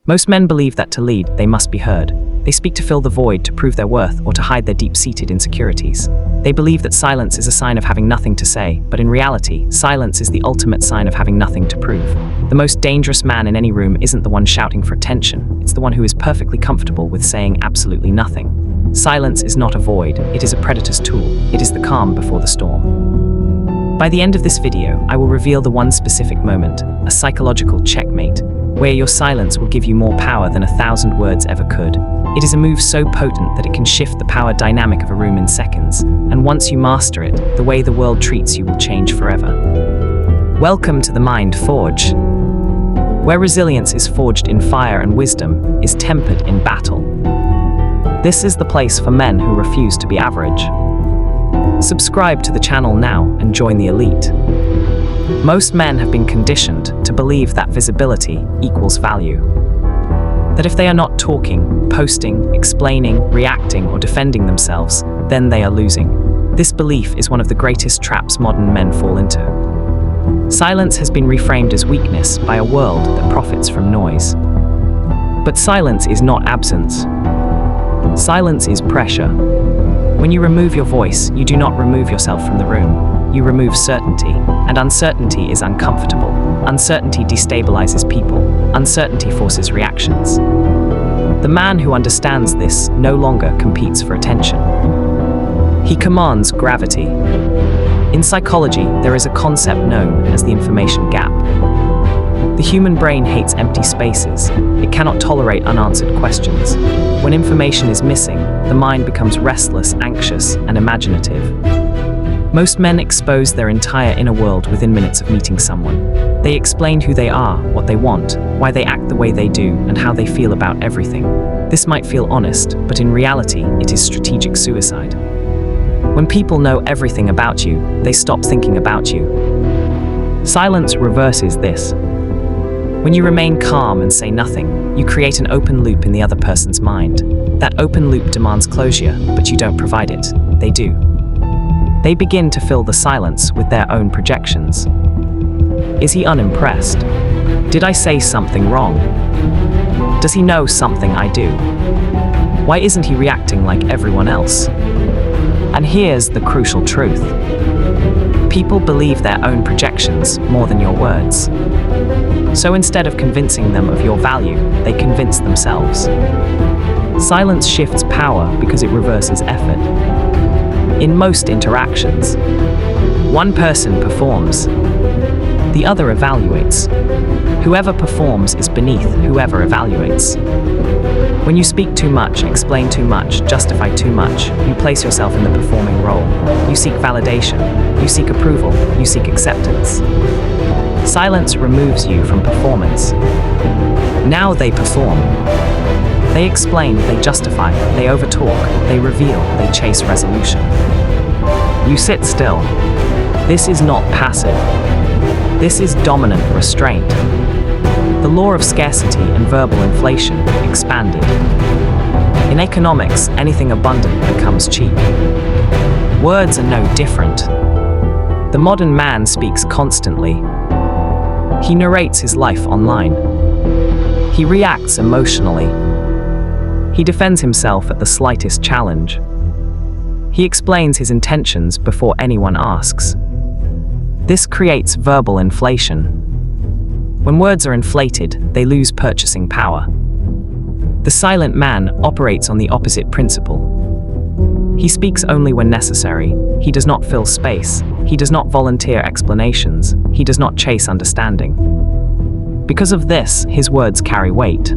Most men believe that to lead, they must be heard. They speak to fill the void, to prove their worth, or to hide their deep-seated insecurities. They believe that silence is a sign of having nothing to say, but in reality, silence is the ultimate sign of having nothing to prove. The most dangerous man in any room isn't the one shouting for attention, it's the one who is perfectly comfortable with saying absolutely nothing. Silence is not a void, it is a predator's tool. It is the calm before the storm. By the end of this video, I will reveal the one specific moment, a psychological checkmate, where your silence will give you more power than 1,000 words ever could. It is a move so potent that it can shift the power dynamic of a room in seconds, and once you master it, the way the world treats you will change forever. Welcome to the Mind Forge, where resilience is forged in fire and wisdom is tempered in battle. This is the place for men who refuse to be average. Subscribe to the channel now and join the elite. Most men have been conditioned to believe that visibility equals value. That if they are not talking, posting, explaining, reacting, or defending themselves, then they are losing. This belief is one of the greatest traps modern men fall into. Silence has been reframed as weakness by a world that profits from noise. But silence is not absence. Silence is pressure. When you remove your voice, you do not remove yourself from the room. You remove certainty, and uncertainty is uncomfortable. Uncertainty destabilizes people. Uncertainty forces reactions. The man who understands this no longer competes for attention. He commands gravity. In psychology, there is a concept known as the information gap. The human brain hates empty spaces. It cannot tolerate unanswered questions. When information is missing, the mind becomes restless, anxious, and imaginative. Most men expose their entire inner world within minutes of meeting someone. They explain who they are, what they want, why they act the way they do, and how they feel about everything. This might feel honest, but in reality, it is strategic suicide. When people know everything about you, they stop thinking about you. Silence reverses this. When you remain calm and say nothing, you create an open loop in the other person's mind. That open loop demands closure, but you don't provide it. They do. They begin to fill the silence with their own projections. Is he unimpressed? Did I say something wrong? Does he know something I do? Why isn't he reacting like everyone else? And here's the crucial truth. People believe their own projections more than your words. So instead of convincing them of your value, they convince themselves. Silence shifts power because it reverses effort. In most interactions, one person performs, the other evaluates. Whoever performs is beneath whoever evaluates. When you speak too much, explain too much, justify too much, you place yourself in the performing role. You seek validation, you seek approval, you seek acceptance. Silence removes you from performance. Now they perform. They explain, they justify, they overtalk, they reveal, they chase resolution. You sit still. This is not passive. This is dominant restraint. The law of scarcity and verbal inflation expanded. In economics, anything abundant becomes cheap. Words are no different. The modern man speaks constantly. He narrates his life online. He reacts emotionally. He defends himself at the slightest challenge. He explains his intentions before anyone asks. This creates verbal inflation. When words are inflated, they lose purchasing power. The silent man operates on the opposite principle. He speaks only when necessary. He does not fill space. He does not volunteer explanations. He does not chase understanding. Because of this, his words carry weight.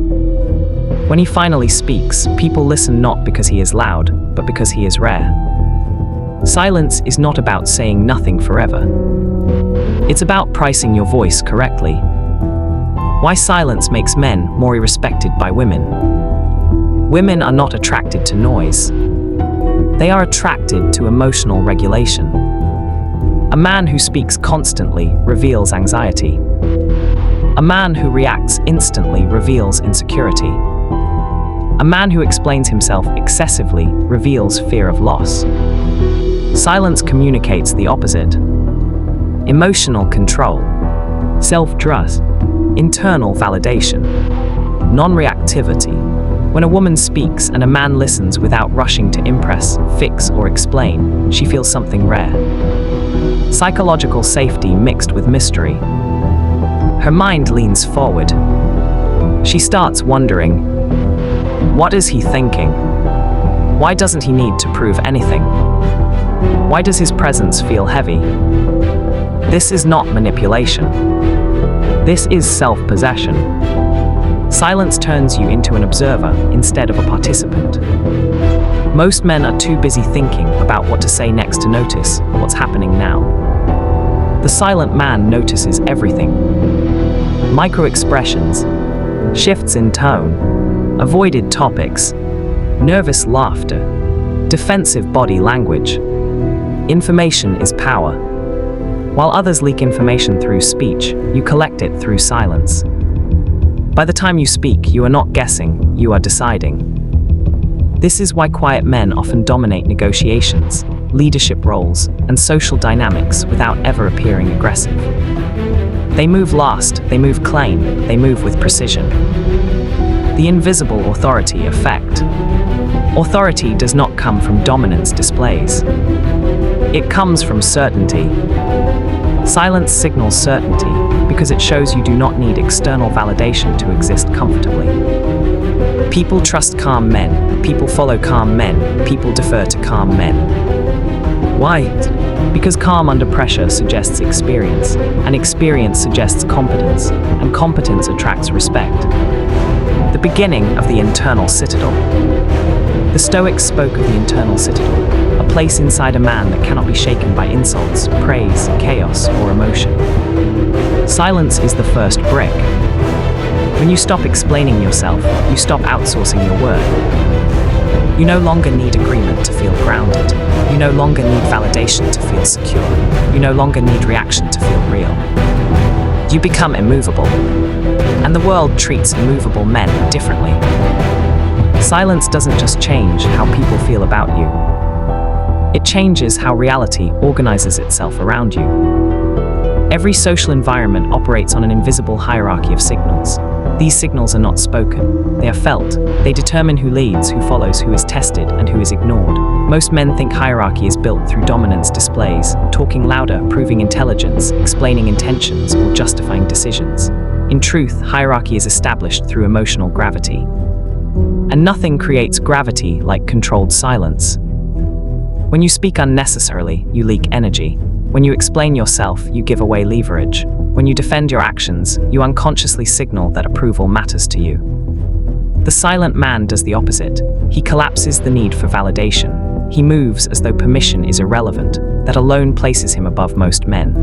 When he finally speaks, people listen not because he is loud, but because he is rare. Silence is not about saying nothing forever. It's about pricing your voice correctly. Why silence makes men more irrespected by women. Women are not attracted to noise. They are attracted to emotional regulation. A man who speaks constantly reveals anxiety. A man who reacts instantly reveals insecurity. A man who explains himself excessively reveals fear of loss. Silence communicates the opposite. Emotional control, self-trust, internal validation. Non-reactivity. When a woman speaks and a man listens without rushing to impress, fix, or explain, she feels something rare. Psychological safety mixed with mystery. Her mind leans forward. She starts wondering, what is he thinking? Why doesn't he need to prove anything? Why does his presence feel heavy? This is not manipulation. This is self-possession. Silence turns you into an observer instead of a participant. Most men are too busy thinking about what to say next to notice what's happening now. The silent man notices everything. Micro-expressions, shifts in tone, avoided topics, nervous laughter, defensive body language. Information is power. While others leak information through speech, you collect it through silence. By the time you speak, you are not guessing, you are deciding. This is why quiet men often dominate negotiations, leadership roles, and social dynamics without ever appearing aggressive. They move last, they move clean, they move with precision. The invisible authority effect. Authority does not come from dominance displays. It comes from certainty. Silence signals certainty because it shows you do not need external validation to exist comfortably. People trust calm men, people follow calm men, people defer to calm men. Why? Because calm under pressure suggests experience, and experience suggests competence, and competence attracts respect. The beginning of the internal citadel. The Stoics spoke of the internal citadel, a place inside a man that cannot be shaken by insults, praise, chaos, or emotion. Silence is the first brick. When you stop explaining yourself, you stop outsourcing your worth. You no longer need agreement to feel grounded. You no longer need validation to feel secure. You no longer need reaction to feel real. You become immovable. And the world treats immovable men differently. Silence doesn't just change how people feel about you. It changes how reality organizes itself around you. Every social environment operates on an invisible hierarchy of signals. These signals are not spoken. They are felt. They determine who leads, who follows, who is tested, and who is ignored. Most men think hierarchy is built through dominance displays, talking louder, proving intelligence, explaining intentions, or justifying decisions. In truth, hierarchy is established through emotional gravity. And nothing creates gravity like controlled silence. When you speak unnecessarily, you leak energy. When you explain yourself, you give away leverage. When you defend your actions, you unconsciously signal that approval matters to you. The silent man does the opposite. He collapses the need for validation. He moves as though permission is irrelevant. That alone places him above most men.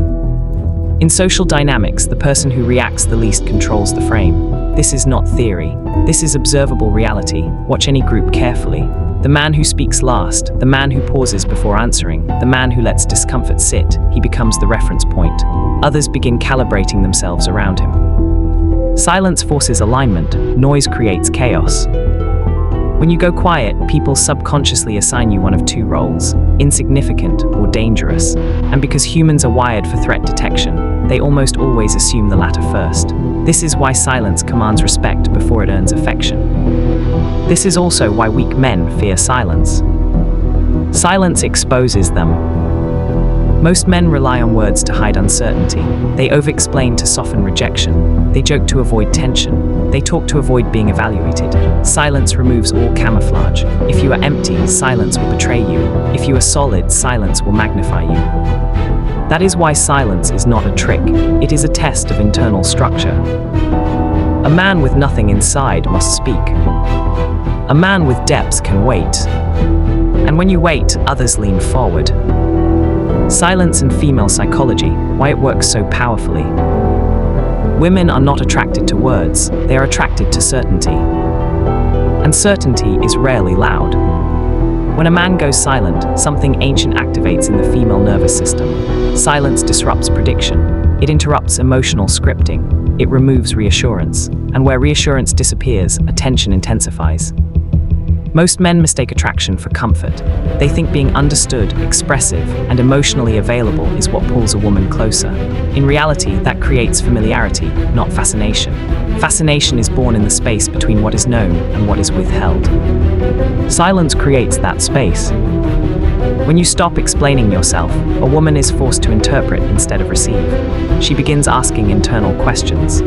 In social dynamics, the person who reacts the least controls the frame. This is not theory. This is observable reality. Watch any group carefully. The man who speaks last, the man who pauses before answering, the man who lets discomfort sit, he becomes the reference point. Others begin calibrating themselves around him. Silence forces alignment, noise creates chaos. When you go quiet, people subconsciously assign you one of two roles, insignificant or dangerous. And because humans are wired for threat detection, they almost always assume the latter first. This is why silence commands respect before it earns affection. This is also why weak men fear silence. Silence exposes them. Most men rely on words to hide uncertainty. They over-explain to soften rejection. They joke to avoid tension. They talk to avoid being evaluated. Silence removes all camouflage. If you are empty, silence will betray you. If you are solid, silence will magnify you. That is why silence is not a trick. It is a test of internal structure. A man with nothing inside must speak. A man with depths can wait. And when you wait, others lean forward. Silence and female psychology, why it works so powerfully. Women are not attracted to words, they are attracted to certainty. And certainty is rarely loud. When a man goes silent, something ancient activates in the female nervous system. Silence disrupts prediction. It interrupts emotional scripting. It removes reassurance. And where reassurance disappears, attention intensifies. Most men mistake attraction for comfort. They think being understood, expressive, and emotionally available is what pulls a woman closer. In reality, that creates familiarity, not fascination. Fascination is born in the space between what is known and what is withheld. Silence creates that space. When you stop explaining yourself, a woman is forced to interpret instead of receive. She begins asking internal questions.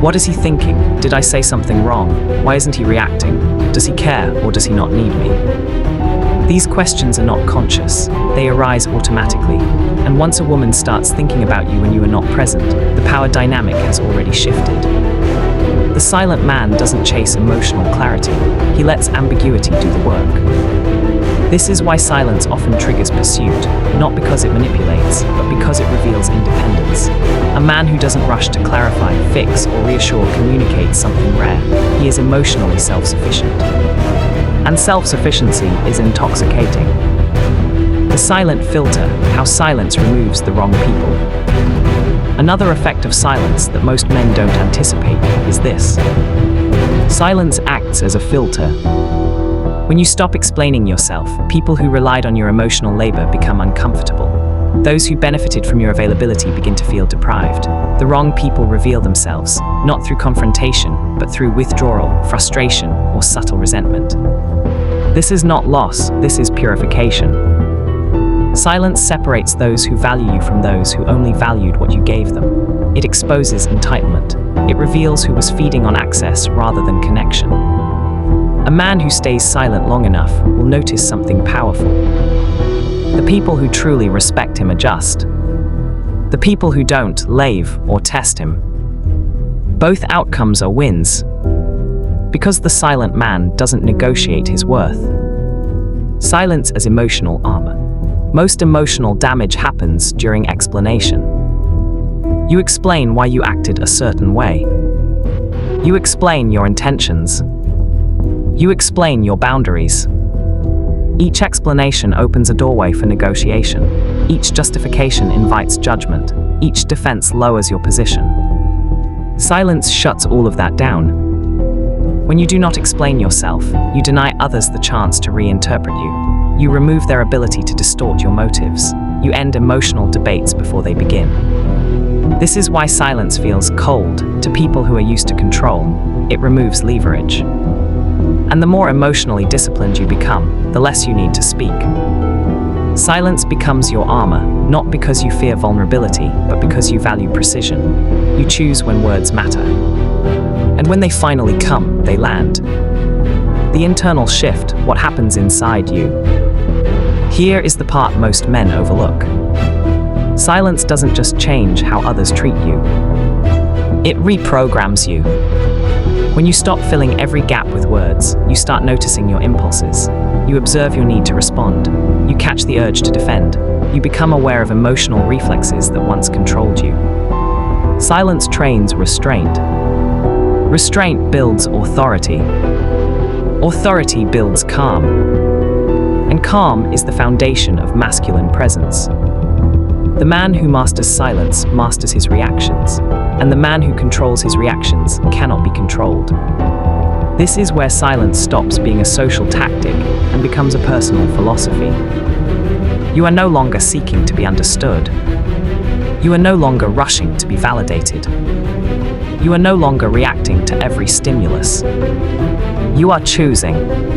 What is he thinking? Did I say something wrong? Why isn't he reacting? Does he care or does he not need me? These questions are not conscious. They arise automatically. And once a woman starts thinking about you when you are not present, the power dynamic has already shifted. The silent man doesn't chase emotional clarity. He lets ambiguity do the work. This is why silence often triggers pursuit, not because it manipulates, but because it reveals independence. A man who doesn't rush to clarify, fix, or reassure communicates something rare. He is emotionally self-sufficient. And self-sufficiency is intoxicating. The silent filter, how silence removes the wrong people. Another effect of silence that most men don't anticipate is this. Silence acts as a filter. When you stop explaining yourself, people who relied on your emotional labor become uncomfortable. Those who benefited from your availability begin to feel deprived. The wrong people reveal themselves, not through confrontation, but through withdrawal, frustration, or subtle resentment. This is not loss, this is purification. Silence separates those who value you from those who only valued what you gave them. It exposes entitlement. It reveals who was feeding on access rather than connection. A man who stays silent long enough will notice something powerful. The people who truly respect him adjust. The people who don't lave or test him. Both outcomes are wins. Because the silent man doesn't negotiate his worth. Silence as emotional armor. Most emotional damage happens during explanation. You explain why you acted a certain way. You explain your intentions. You explain your boundaries. Each explanation opens a doorway for negotiation. Each justification invites judgment. Each defense lowers your position. Silence shuts all of that down. When you do not explain yourself, you deny others the chance to reinterpret you. You remove their ability to distort your motives. You end emotional debates before they begin. This is why silence feels cold to people who are used to control. It removes leverage. And the more emotionally disciplined you become, the less you need to speak. Silence becomes your armor, not because you fear vulnerability, but because you value precision. You choose when words matter. And when they finally come, they land. The internal shift, what happens inside you. Here is the part most men overlook. Silence doesn't just change how others treat you. It reprograms you. When you stop filling every gap with words, you start noticing your impulses. You observe your need to respond. You catch the urge to defend. You become aware of emotional reflexes that once controlled you. Silence trains restraint. Restraint builds authority. Authority builds calm. And calm is the foundation of masculine presence. The man who masters silence masters his reactions, and the man who controls his reactions cannot be controlled. This is where silence stops being a social tactic and becomes a personal philosophy. You are no longer seeking to be understood. You are no longer rushing to be validated. You are no longer reacting to every stimulus. You are choosing.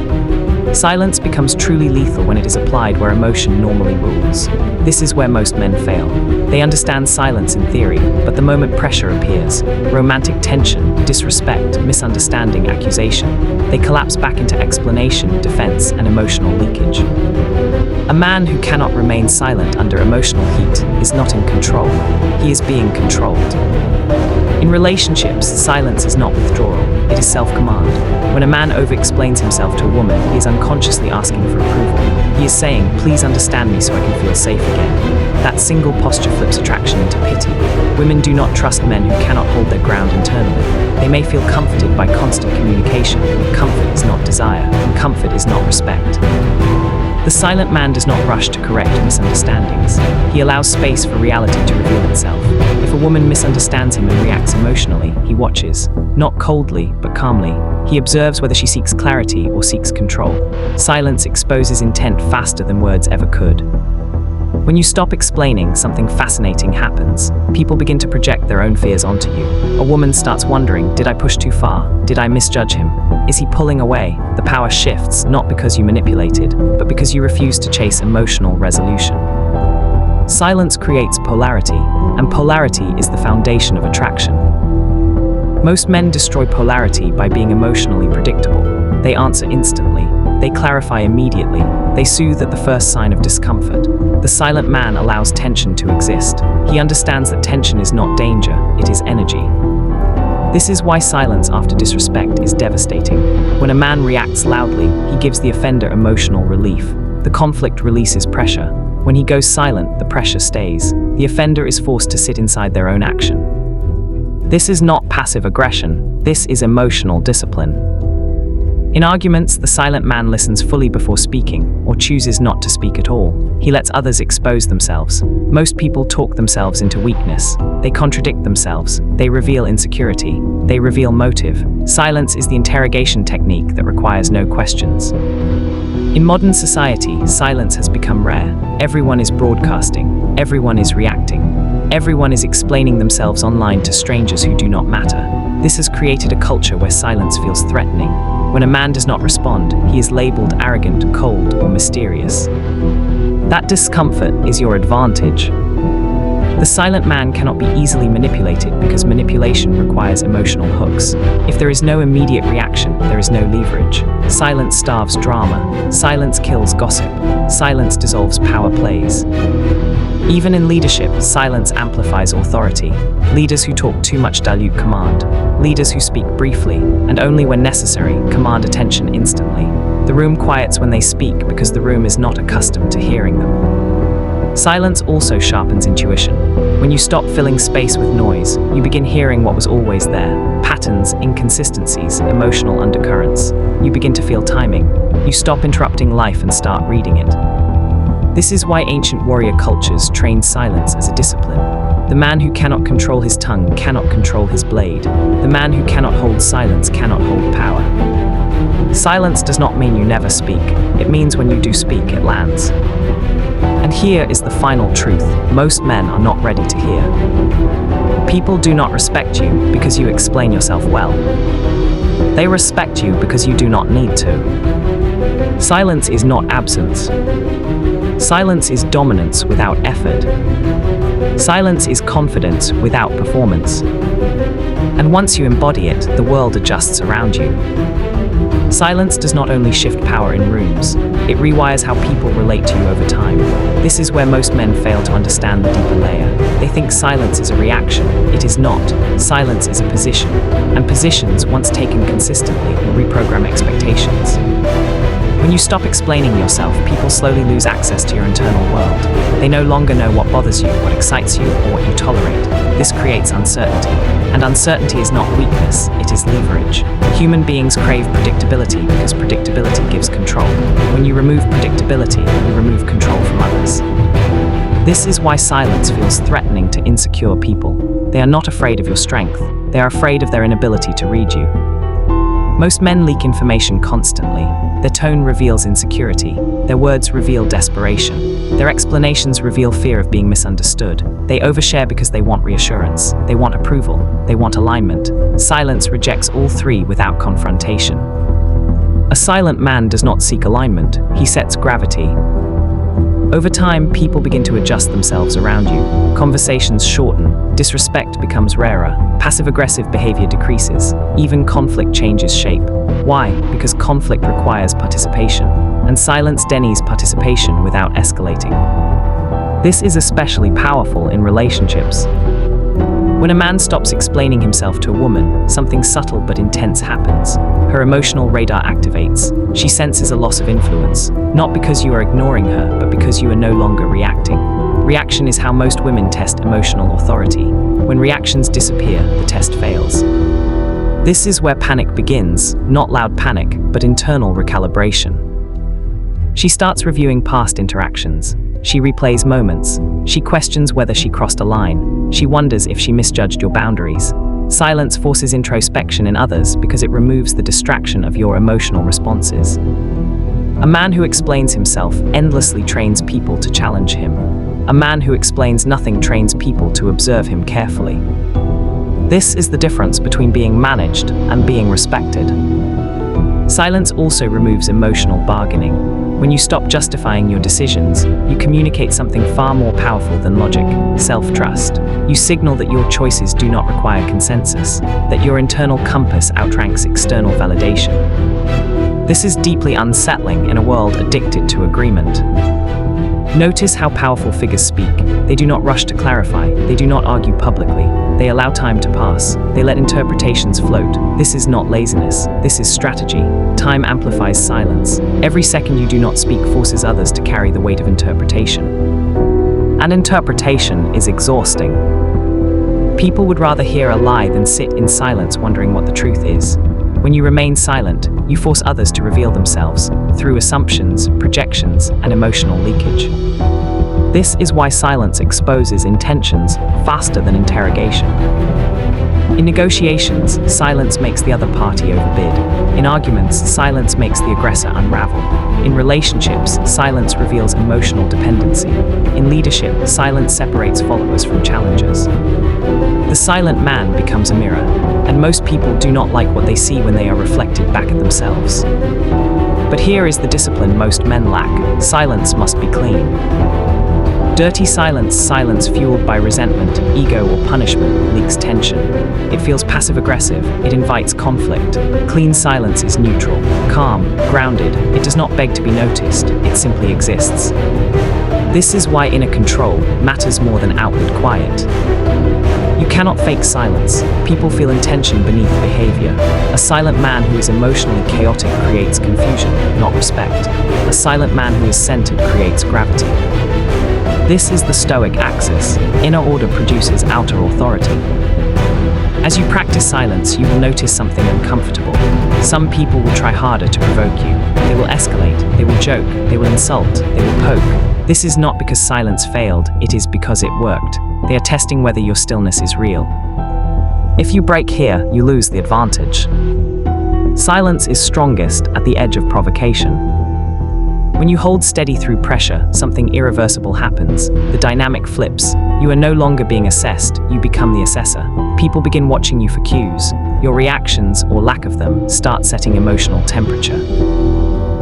Silence becomes truly lethal when it is applied where emotion normally rules. This is where most men fail. They understand silence in theory, but the moment pressure appears, romantic tension, disrespect, misunderstanding, accusation, they collapse back into explanation, defense, and emotional leakage. A man who cannot remain silent under emotional heat is not in control. He is being controlled. In relationships, silence is not withdrawal, it is self-command. When a man over-explains himself to a woman, he is unconsciously asking for approval. He is saying, please understand me so I can feel safe again. That single posture flips attraction into pity. Women do not trust men who cannot hold their ground internally. They may feel comforted by constant communication. Comfort is not desire. Comfort is not respect. The silent man does not rush to correct misunderstandings. He allows space for reality to reveal itself. If a woman misunderstands him and reacts emotionally, he watches. not coldly, but calmly. He observes whether she seeks clarity or seeks control. Silence exposes intent faster than words ever could. When you stop explaining, something fascinating happens. People begin to project their own fears onto you. A woman starts wondering, did I push too far? Did I misjudge him? Is he pulling away? The power shifts, not because you manipulated, but because you refuse to chase emotional resolution. Silence creates polarity, and polarity is the foundation of attraction. Most men destroy polarity by being emotionally predictable. They answer instantly. They clarify immediately. They soothe at the first sign of discomfort. The silent man allows tension to exist. He understands that tension is not danger, it is energy. This is why silence after disrespect is devastating. When a man reacts loudly, he gives the offender emotional relief. The conflict releases pressure. When he goes silent, the pressure stays. The offender is forced to sit inside their own action. This is not passive aggression. This is emotional discipline. In arguments, the silent man listens fully before speaking, or chooses not to speak at all. He lets others expose themselves. Most people talk themselves into weakness. They contradict themselves. They reveal insecurity. They reveal motive. Silence is the interrogation technique that requires no questions. In modern society, silence has become rare. Everyone is broadcasting. Everyone is reacting. Everyone is explaining themselves online to strangers who do not matter. This has created a culture where silence feels threatening. When a man does not respond, he is labeled arrogant, cold, or mysterious. That discomfort is your advantage. The silent man cannot be easily manipulated because manipulation requires emotional hooks. If there is no immediate reaction, there is no leverage. Silence starves drama. Silence kills gossip. Silence dissolves power plays. Even in leadership, silence amplifies authority. Leaders who talk too much dilute command. Leaders who speak briefly, and only when necessary, command attention instantly. The room quiets when they speak because the room is not accustomed to hearing them. Silence also sharpens intuition. When you stop filling space with noise, you begin hearing what was always there. Patterns, inconsistencies, emotional undercurrents. You begin to feel timing. You stop interrupting life and start reading it. This is why ancient warrior cultures trained silence as a discipline. The man who cannot control his tongue cannot control his blade. The man who cannot hold silence cannot hold power. Silence does not mean you never speak. It means when you do speak, it lands. And here is the final truth most men are not ready to hear. People do not respect you because you explain yourself well. They respect you because you do not need to. Silence is not absence. Silence is dominance without effort. Silence is confidence without performance. And once you embody it, the world adjusts around you. Silence does not only shift power in rooms, it rewires how people relate to you over time. This is where most men fail to understand the deeper layer. They think silence is a reaction. It is not. Silence is a position. And positions, once taken consistently, reprogram expectations. When you stop explaining yourself, people slowly lose access to your internal world. They no longer know what bothers you, what excites you, or what you tolerate. This creates uncertainty. And uncertainty is not weakness, it is leverage. Human beings crave predictability because predictability gives control. When you remove predictability, you remove control from others. This is why silence feels threatening to insecure people. They are not afraid of your strength. They are afraid of their inability to read you. Most men leak information constantly. Their tone reveals insecurity. Their words reveal desperation. Their explanations reveal fear of being misunderstood. They overshare because they want reassurance. They want approval. They want alignment. Silence rejects all three without confrontation. A silent man does not seek alignment. He sets gravity. Over time, people begin to adjust themselves around you. Conversations shorten. Disrespect becomes rarer. Passive-aggressive behavior decreases. Even conflict changes shape. Why? Because conflict requires participation, and silence denies participation without escalating. This is especially powerful in relationships. When a man stops explaining himself to a woman, something subtle but intense happens. Her emotional radar activates. She senses a loss of influence, not because you are ignoring her, but because you are no longer reacting. Reaction is how most women test emotional authority. When reactions disappear, the test fails. This is where panic begins, not loud panic, but internal recalibration. She starts reviewing past interactions. She replays moments. She questions whether she crossed a line. She wonders if she misjudged your boundaries. Silence forces introspection in others because it removes the distraction of your emotional responses. A man who explains himself endlessly trains people to challenge him. A man who explains nothing trains people to observe him carefully. This is the difference between being managed and being respected. Silence also removes emotional bargaining. When you stop justifying your decisions, you communicate something far more powerful than logic: self-trust. You signal that your choices do not require consensus, that your internal compass outranks external validation. This is deeply unsettling in a world addicted to agreement. Notice how powerful figures speak. They do not rush to clarify. They do not argue publicly. They allow time to pass. They let interpretations float. This is not laziness. This is strategy. Time amplifies silence. Every second you do not speak forces others to carry the weight of interpretation. And interpretation is exhausting. People would rather hear a lie than sit in silence wondering what the truth is. When you remain silent, you force others to reveal themselves through assumptions, projections, and emotional leakage. This is why silence exposes intentions faster than interrogation. In negotiations, silence makes the other party overbid. In arguments, silence makes the aggressor unravel. In relationships, silence reveals emotional dependency. In leadership, silence separates followers from challengers. The silent man becomes a mirror, and most people do not like what they see when they are reflected back at themselves. But here is the discipline most men lack: silence must be clean. Dirty silence, silence fueled by resentment, ego, or punishment, leaks tension. It feels passive-aggressive. It invites conflict. Clean silence is neutral, calm, grounded. It does not beg to be noticed. It simply exists. This is why inner control matters more than outward quiet. You cannot fake silence. People feel intention beneath behavior. A silent man who is emotionally chaotic creates confusion, not respect. A silent man who is centered creates gravity. This is the Stoic axis. Inner order produces outer authority. As you practice silence, you will notice something uncomfortable. Some people will try harder to provoke you. They will escalate, they will joke, they will insult, they will poke. This is not because silence failed, it is because it worked. They are testing whether your stillness is real. If you break here, you lose the advantage. Silence is strongest at the edge of provocation. When you hold steady through pressure, something irreversible happens. The dynamic flips. You are no longer being assessed, you become the assessor. People begin watching you for cues. Your reactions, or lack of them, start setting emotional temperature.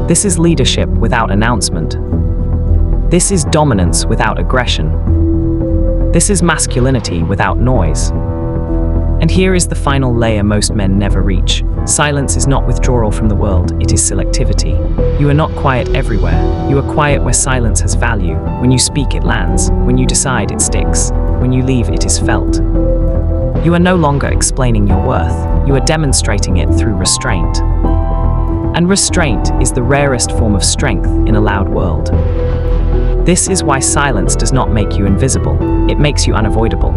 This is leadership without announcement. This is dominance without aggression. This is masculinity without noise. And here is the final layer most men never reach. Silence is not withdrawal from the world, it is selectivity. You are not quiet everywhere. You are quiet where silence has value. When you speak, it lands. When you decide, it sticks. When you leave, it is felt. You are no longer explaining your worth. You are demonstrating it through restraint. And restraint is the rarest form of strength in a loud world. This is why silence does not make you invisible. It makes you unavoidable.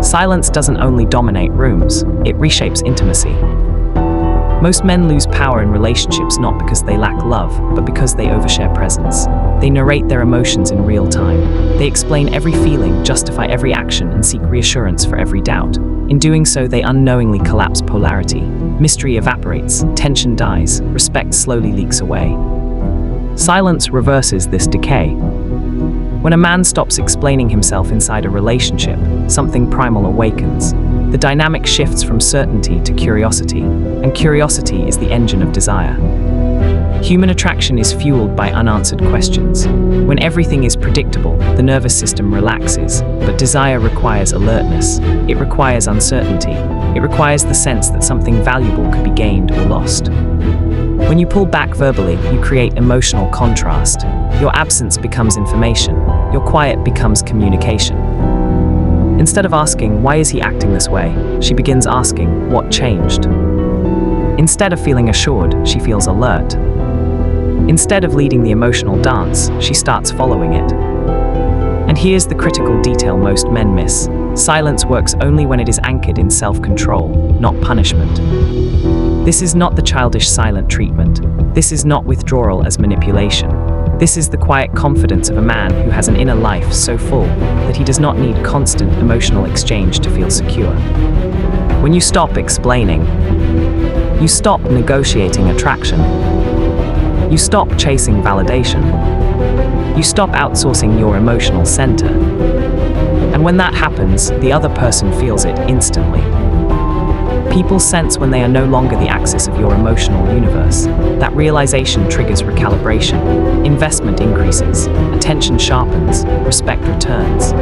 Silence doesn't only dominate rooms, it reshapes intimacy. Most men lose power in relationships not because they lack love, but because they overshare presence. They narrate their emotions in real time. They explain every feeling, justify every action, and seek reassurance for every doubt. In doing so, they unknowingly collapse polarity. Mystery evaporates, tension dies, respect slowly leaks away. Silence reverses this decay. When a man stops explaining himself inside a relationship, something primal awakens. The dynamic shifts from certainty to curiosity, and curiosity is the engine of desire. Human attraction is fueled by unanswered questions. When everything is predictable, the nervous system relaxes, but desire requires alertness. It requires uncertainty. It requires the sense that something valuable could be gained or lost. When you pull back verbally, you create emotional contrast. Your absence becomes information. Your quiet becomes communication. Instead of asking, why is he acting this way, she begins asking, what changed? Instead of feeling assured, she feels alert. Instead of leading the emotional dance, she starts following it. And here's the critical detail most men miss. Silence works only when it is anchored in self-control, not punishment. This is not the childish silent treatment. This is not withdrawal as manipulation. This is the quiet confidence of a man who has an inner life so full that he does not need constant emotional exchange to feel secure. When you stop explaining, you stop negotiating attraction, you stop chasing validation, you stop outsourcing your emotional center. And when that happens, the other person feels it instantly. People sense when they are no longer the axis of your emotional universe. That realization triggers recalibration. Investment increases, attention sharpens, respect returns.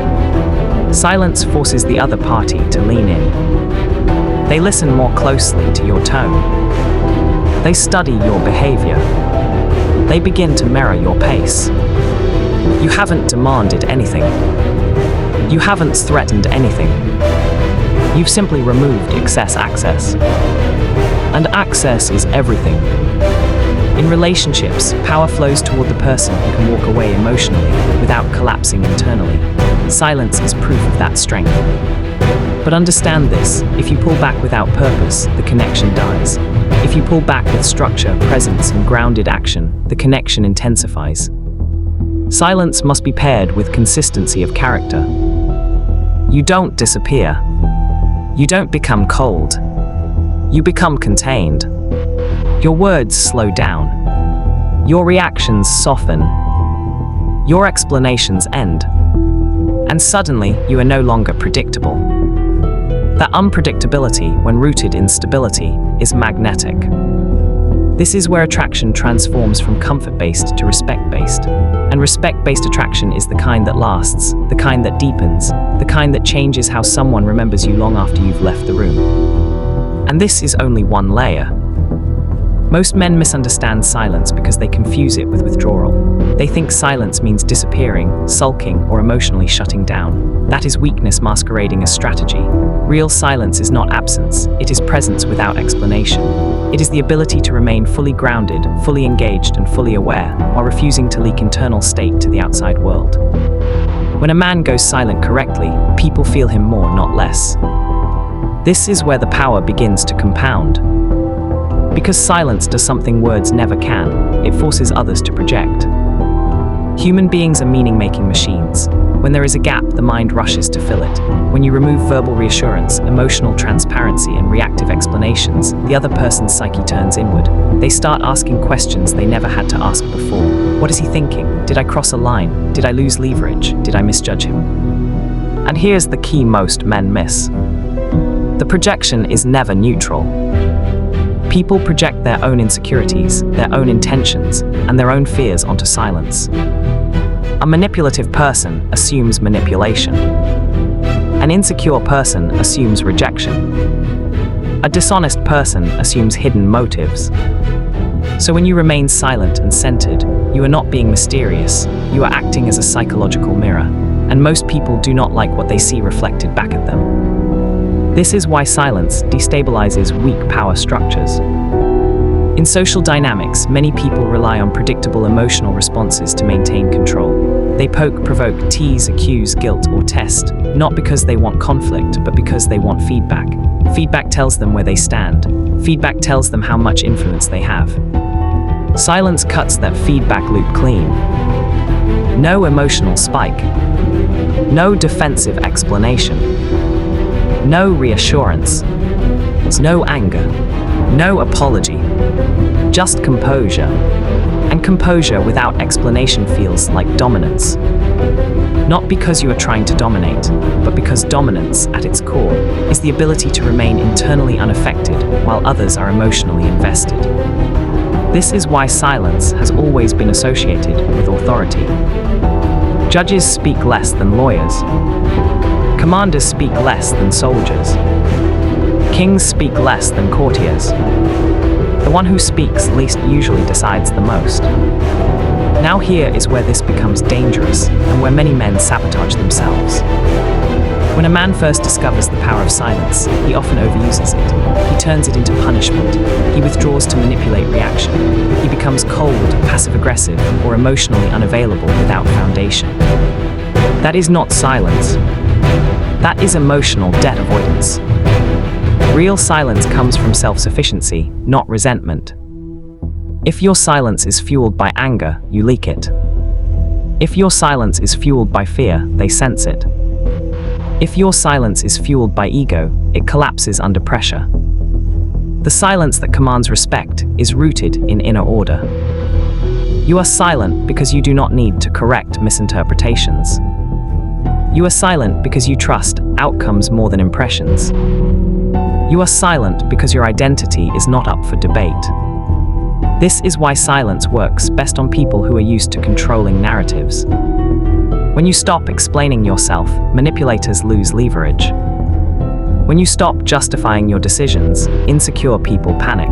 Silence forces the other party to lean in. They listen more closely to your tone. They study your behavior. They begin to mirror your pace. You haven't demanded anything. You haven't threatened anything. You've simply removed excess access. And access is everything. In relationships, power flows toward the person who can walk away emotionally without collapsing internally. Silence is proof of that strength. But understand this, if you pull back without purpose, the connection dies. If you pull back with structure, presence, and grounded action, the connection intensifies. Silence must be paired with consistency of character. You don't disappear. You don't become cold. You become contained. Your words slow down. Your reactions soften. Your explanations end. And suddenly, you are no longer predictable. That unpredictability, when rooted in stability, is magnetic. This is where attraction transforms from comfort-based to respect-based. And respect-based attraction is the kind that lasts, the kind that deepens, the kind that changes how someone remembers you long after you've left the room. And this is only one layer. Most men misunderstand silence because they confuse it with withdrawal. They think silence means disappearing, sulking, or emotionally shutting down. That is weakness masquerading as strategy. Real silence is not absence, it is presence without explanation. It is the ability to remain fully grounded, fully engaged, and fully aware, while refusing to leak internal state to the outside world. When a man goes silent correctly, people feel him more, not less. This is where the power begins to compound. Because silence does something words never can, it forces others to project. Human beings are meaning-making machines. When there is a gap, the mind rushes to fill it. When you remove verbal reassurance, emotional transparency, and reactive explanations, the other person's psyche turns inward. They start asking questions they never had to ask before. What is he thinking? Did I cross a line? Did I lose leverage? Did I misjudge him? And here's the key most men miss. The projection is never neutral. People project their own insecurities, their own intentions, and their own fears onto silence. A manipulative person assumes manipulation. An insecure person assumes rejection. A dishonest person assumes hidden motives. So when you remain silent and centered, you are not being mysterious, you are acting as a psychological mirror, and most people do not like what they see reflected back at them. This is why silence destabilizes weak power structures. In social dynamics, many people rely on predictable emotional responses to maintain control. They poke, provoke, tease, accuse, guilt, or test, not because they want conflict, but because they want feedback. Feedback tells them where they stand. Feedback tells them how much influence they have. Silence cuts that feedback loop clean. No emotional spike. No defensive explanation. No reassurance. No anger. No apology. Just composure. And composure without explanation feels like dominance. Not because you are trying to dominate, but because dominance, at its core, is the ability to remain internally unaffected while others are emotionally invested. This is why silence has always been associated with authority. Judges speak less than lawyers. Commanders speak less than soldiers. Kings speak less than courtiers. The one who speaks least usually decides the most. Now here is where this becomes dangerous, and where many men sabotage themselves. When a man first discovers the power of silence, he often overuses it. He turns it into punishment. He withdraws to manipulate reaction. He becomes cold, passive-aggressive, or emotionally unavailable without foundation. That is not silence. That is emotional debt avoidance. Real silence comes from self-sufficiency, not resentment. If your silence is fueled by anger, you leak it. If your silence is fueled by fear, they sense it. If your silence is fueled by ego, it collapses under pressure. The silence that commands respect is rooted in inner order. You are silent because you do not need to correct misinterpretations. You are silent because you trust outcomes more than impressions. You are silent because your identity is not up for debate. This is why silence works best on people who are used to controlling narratives. When you stop explaining yourself, manipulators lose leverage. When you stop justifying your decisions, insecure people panic.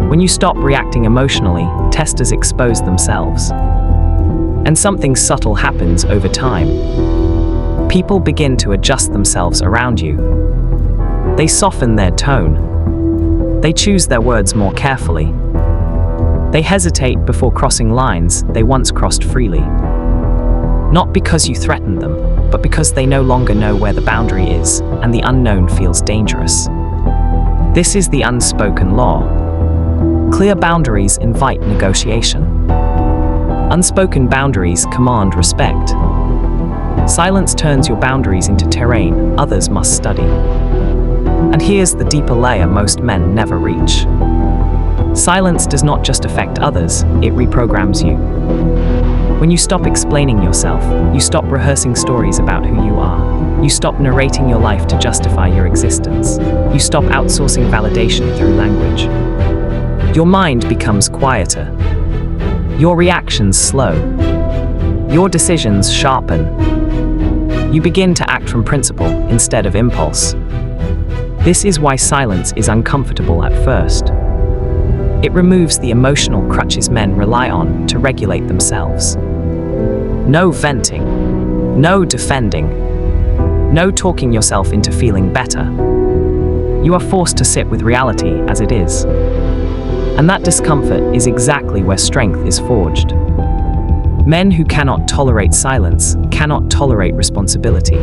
When you stop reacting emotionally, testers expose themselves. And something subtle happens over time. People begin to adjust themselves around you. They soften their tone. They choose their words more carefully. They hesitate before crossing lines they once crossed freely. Not because you threatened them, but because they no longer know where the boundary is, and the unknown feels dangerous. This is the unspoken law. Clear boundaries invite negotiation. Unspoken boundaries command respect. Silence turns your boundaries into terrain others must study. And here's the deeper layer most men never reach. Silence does not just affect others, it reprograms you. When you stop explaining yourself, you stop rehearsing stories about who you are. You stop narrating your life to justify your existence. You stop outsourcing validation through language. Your mind becomes quieter. Your reactions slow. Your decisions sharpen. You begin to act from principle instead of impulse. This is why silence is uncomfortable at first. It removes the emotional crutches men rely on to regulate themselves. No venting. No defending. No talking yourself into feeling better. You are forced to sit with reality as it is. And that discomfort is exactly where strength is forged. Men who cannot tolerate silence cannot tolerate responsibility.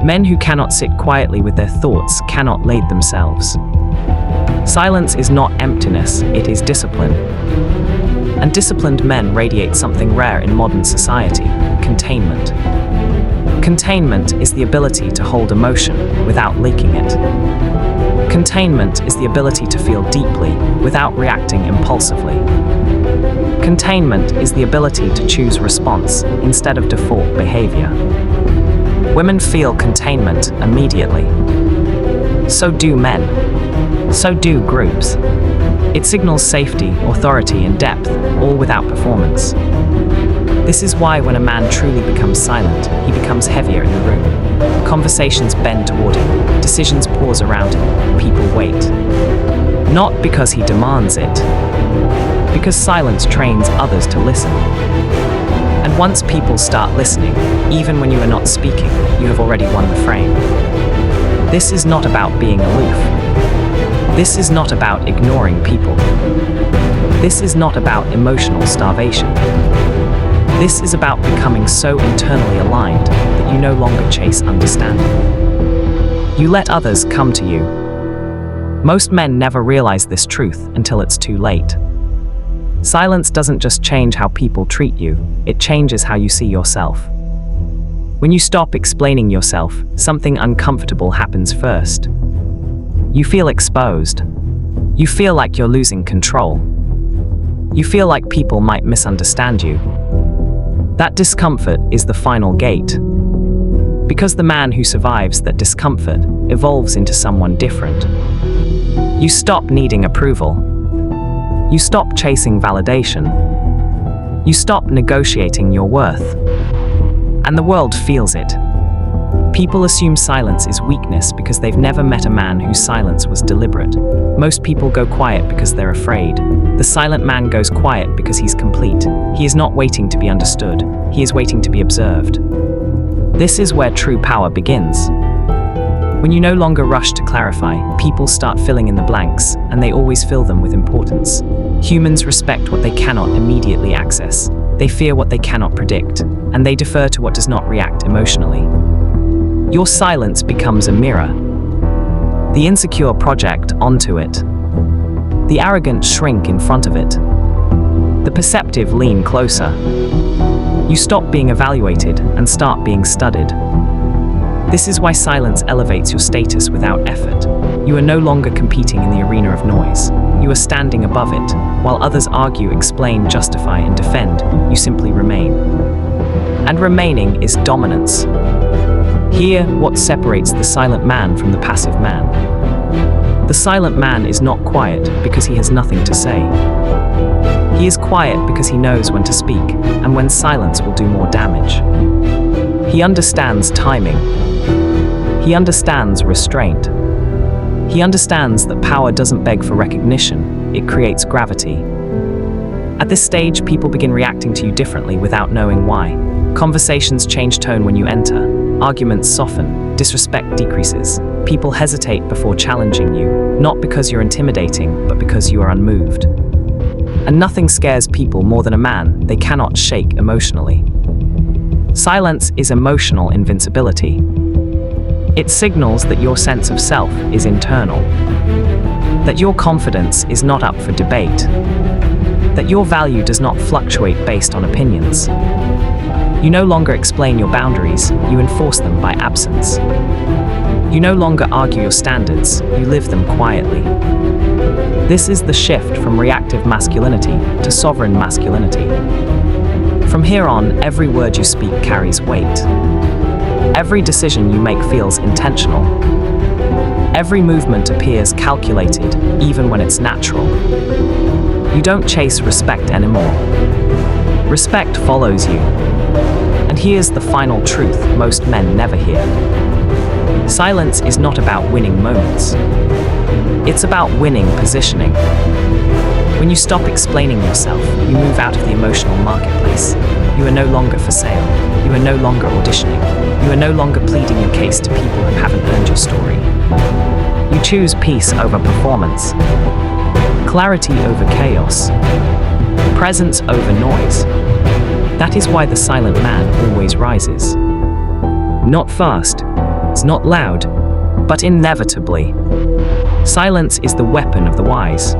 Men who cannot sit quietly with their thoughts cannot lead themselves. Silence is not emptiness, it is discipline. And disciplined men radiate something rare in modern society: containment. Containment is the ability to hold emotion without leaking it. Containment is the ability to feel deeply without reacting impulsively. Containment is the ability to choose response instead of default behavior. Women feel containment immediately. So do men. So do groups. It signals safety, authority, and depth, all without performance. This is why when a man truly becomes silent, he becomes heavier in the room. Conversations bend toward him, decisions pause around him, people wait. Not because he demands it, because silence trains others to listen. And once people start listening, even when you are not speaking, you have already won the frame. This is not about being aloof. This is not about ignoring people. This is not about emotional starvation. This is about becoming so internally aligned that you no longer chase understanding. You let others come to you. Most men never realize this truth until it's too late. Silence doesn't just change how people treat you, it changes how you see yourself. When you stop explaining yourself, something uncomfortable happens first. You feel exposed. You feel like you're losing control. You feel like people might misunderstand you. That discomfort is the final gate. Because the man who survives that discomfort evolves into someone different. You stop needing approval. You stop chasing validation. You stop negotiating your worth. And the world feels it. People assume silence is weakness because they've never met a man whose silence was deliberate. Most people go quiet because they're afraid. The silent man goes quiet because he's complete. He is not waiting to be understood. He is waiting to be observed. This is where true power begins. When you no longer rush to clarify, people start filling in the blanks, and they always fill them with importance. Humans respect what they cannot immediately access. They fear what they cannot predict, and they defer to what does not react emotionally. Your silence becomes a mirror. The insecure project onto it. The arrogant shrink in front of it. The perceptive lean closer. You stop being evaluated and start being studied. This is why silence elevates your status without effort. You are no longer competing in the arena of noise. You are standing above it. While others argue, explain, justify, and defend, you simply remain. And remaining is dominance. Here, what separates the silent man from the passive man. The silent man is not quiet because he has nothing to say. He is quiet because he knows when to speak, and when silence will do more damage. He understands timing. He understands restraint. He understands that power doesn't beg for recognition, it creates gravity. At this stage, people begin reacting to you differently without knowing why. Conversations change tone when you enter. Arguments soften. Disrespect decreases. People hesitate before challenging you, not because you're intimidating, but because you are unmoved. And nothing scares people more than a man they cannot shake emotionally. Silence is emotional invincibility. It signals that your sense of self is internal, that your confidence is not up for debate, that your value does not fluctuate based on opinions. You no longer explain your boundaries, you enforce them by absence. You no longer argue your standards, you live them quietly. This is the shift from reactive masculinity to sovereign masculinity. From here on, every word you speak carries weight. Every decision you make feels intentional. Every movement appears calculated, even when it's natural. You don't chase respect anymore. Respect follows you. And here's the final truth most men never hear. Silence is not about winning moments. It's about winning positioning. When you stop explaining yourself, you move out of the emotional marketplace. You are no longer for sale. You are no longer auditioning. You are no longer pleading your case to people who haven't earned your story. You choose peace over performance, clarity over chaos, presence over noise. That is why the silent man always rises. Not fast, it's not loud, but inevitably. Silence is the weapon of the wise.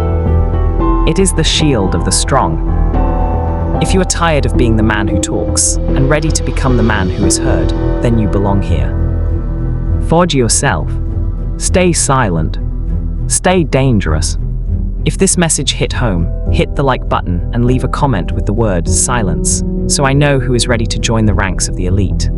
It is the shield of the strong. If you are tired of being the man who talks and ready to become the man who is heard, then you belong here. Forge yourself. Stay silent. Stay dangerous. If this message hit home, hit the like button and leave a comment with the word silence, so I know who is ready to join the ranks of the elite.